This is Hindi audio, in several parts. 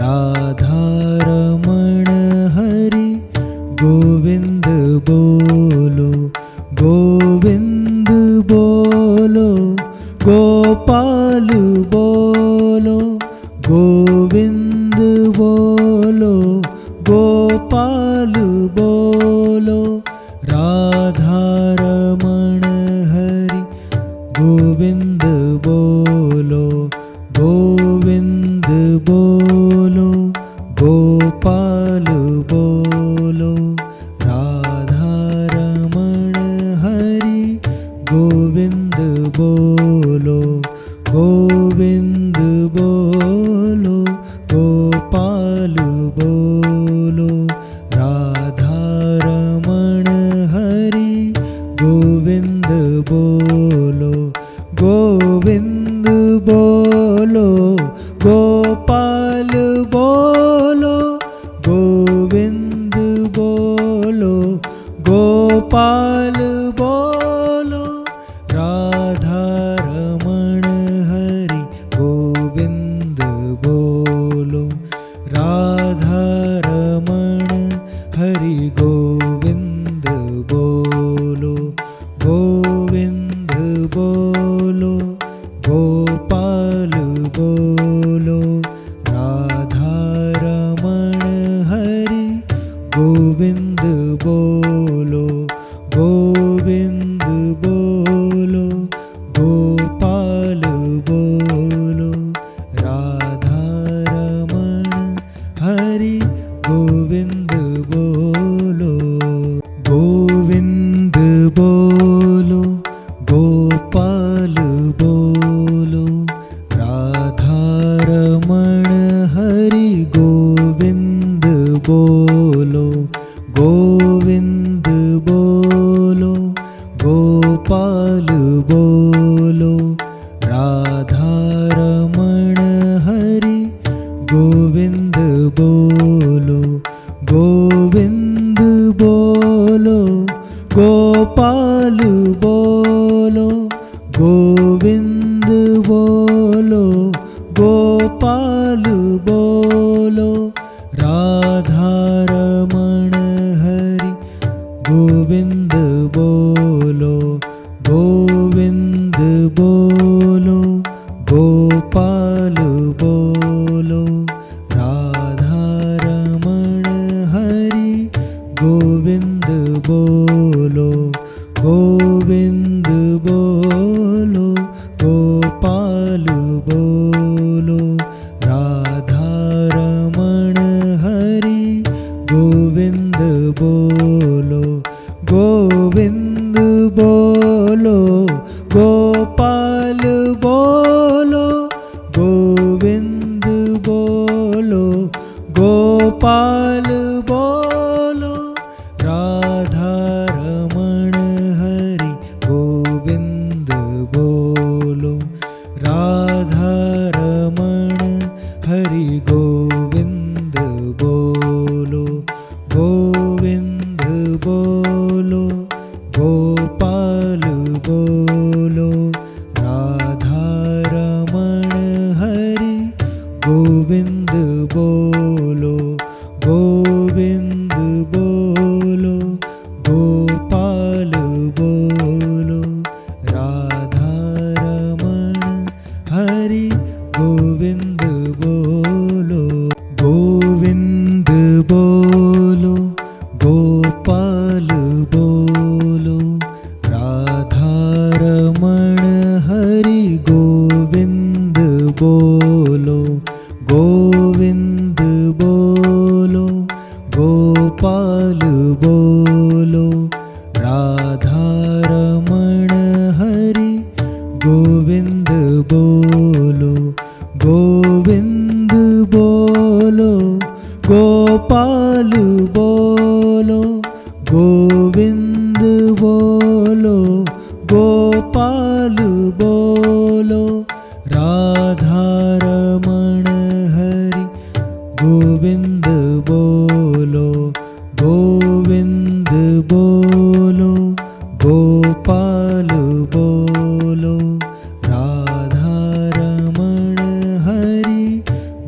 राधारमण हरि गोविंद बोलो, गोविंद बोलो, गोपाल बोलो, गोविंद बोलो, गोपाल बोलो, राधारमण हरि गोविंद बोलो, गोविंद बोलो, गोपाल बोलो, राधारमण हरि गोविंद बोलो, गोविंद बोलो, गोपाल बोलो, राधारमण हरि गोविंद बोलो, गोविंद बोलो, गोपाल बोलो, गोविंद बोलो, गोपाल बोलो, राधारमण हरि गोविंद बोलो, राधारमण हरि गोविंद बोलो, गोविंद बोलो, गोपाल बोलो, राधारमण हरि गोविंद बोलो, गोविंद बोलो, गोपाल बोलो, राधारमण हरि गोविंद बोलो, गोविंद बोलो, गोपाल बोलो, राधारमण हरि गोविंद बोलो, गोविंद बोलो, गोपाल बोलो, राधारमण हरि गोविंद बोलो, गोविंद बोलो, गोपाल बोलो, गोविंद बोलो, गोपाल बोलो, राधारमण हरि गोविंद बोलो, गोविंद बोलो, गोपाल बोलो, राधारमण हरि गोविंद बोलो, गोविंद बोलो, गोपाल बोलो, राधारमण हरि गोविंद बोलो, गोविंद बोलो, गोपाल बोलो, गोविंद बोलो, गोपाल बोलो, राधारमण हरि गोविंद बोलो, राधारमण हरि गोविंद बोलो, गोविंद बोलो, गोपाल बोलो, राधारमण हरि गोविंद बोलो, गोविंद बोलो, गोपाल बोलो, राधारमण हरि गोविंद बोलो, गोविंद बोलो, गोपाल बोलो, राधारमण हरि गोविंद बोलो, गोविंद बोलो, गोपाल बोलो, राधारमण हरि गोविंद बोलो, गोविंद बोलो, गोपाल बोलो, गोविंद बोलो, गोपाल बोलो, राधारमण हरि गोविंद बोलो, गोविंद बोलो, गोपाल बोलो, राधारमण हरि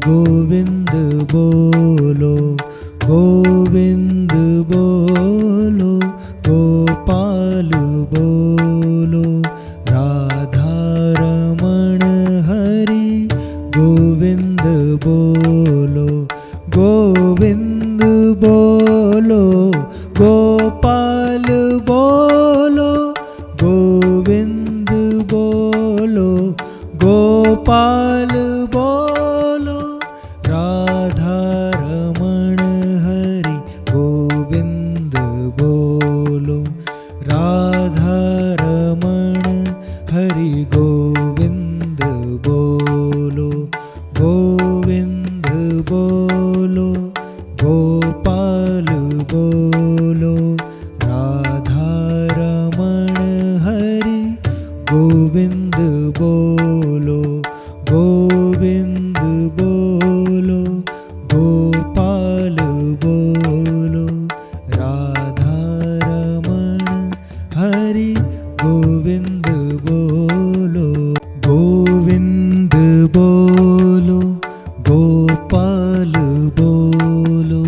गोविंद બોલો ગોવિંદ બોલો ગોપાલ બોલો રાધારમણ હરિ ગોવિંદ બોલો ગોવિંદ બોલો ગોપાલ બોલો ગોવિંદ બોલો ગોપાલ બોલો રાધારમણ હરિ ગોવિંદ બોલો રાધારમણ હરિ ગોવિંદ બોલો ગોવિંદ બોલો ગોપાલ બોલો રાધારમણ હરિ ગોવિંદ બોલો ગોવિંદ બોલો ગોપાલ બોલો રાધારમણ હરિ ગોવિંદ બોલો ગોવિંદ બોલો ગોપાલ બોલો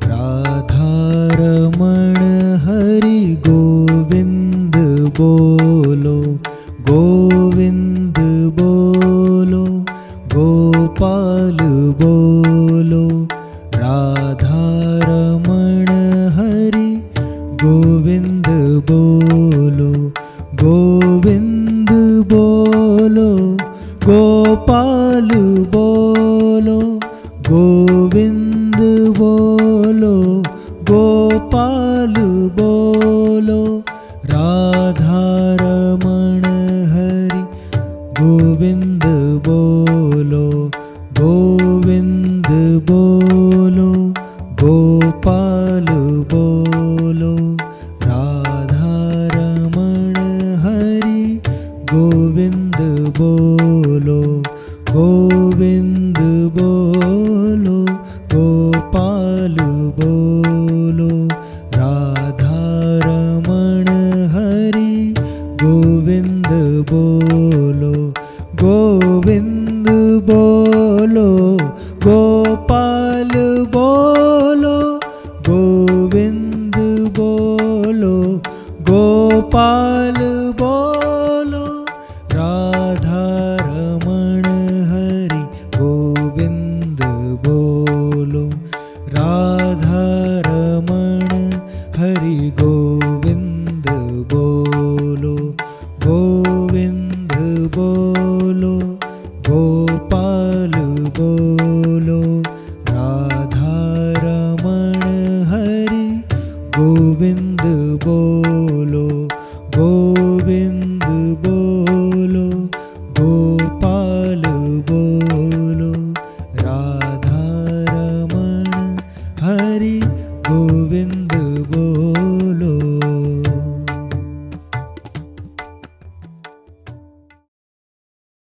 રાધારમણ હરિ ગોવિંદ બોલો ગોવિંદ બોલો ગોપાલ બોલો રાધારમણ હરિ ગોવિંદ બોલો ગોવિંદ બોલો ગોપાલ બોલો ગોવિંદ બોલો ગોપાલ બોલો રાધારમણ હરિ ગોવિંદ બોલો ગોવિંદ બોલો ગોપાલ બોલો રાધારમણ હરિ ગોવિંદ બોલો ગોવિંદ બોલો ગોપાલ બોલો રાધારમણ હરિ ગોવિંદ બોલો ગોવિંદ બોલો ગોપાલ બોલો ગોવિંદ બોલો ગોપાલ બોલો રાધારમણ હરિ ગોવિંદ બોલો રાધારમણ હરિ ગોવિંદ બોલો ગોવિંદ બોલો ગોપાલ બોલો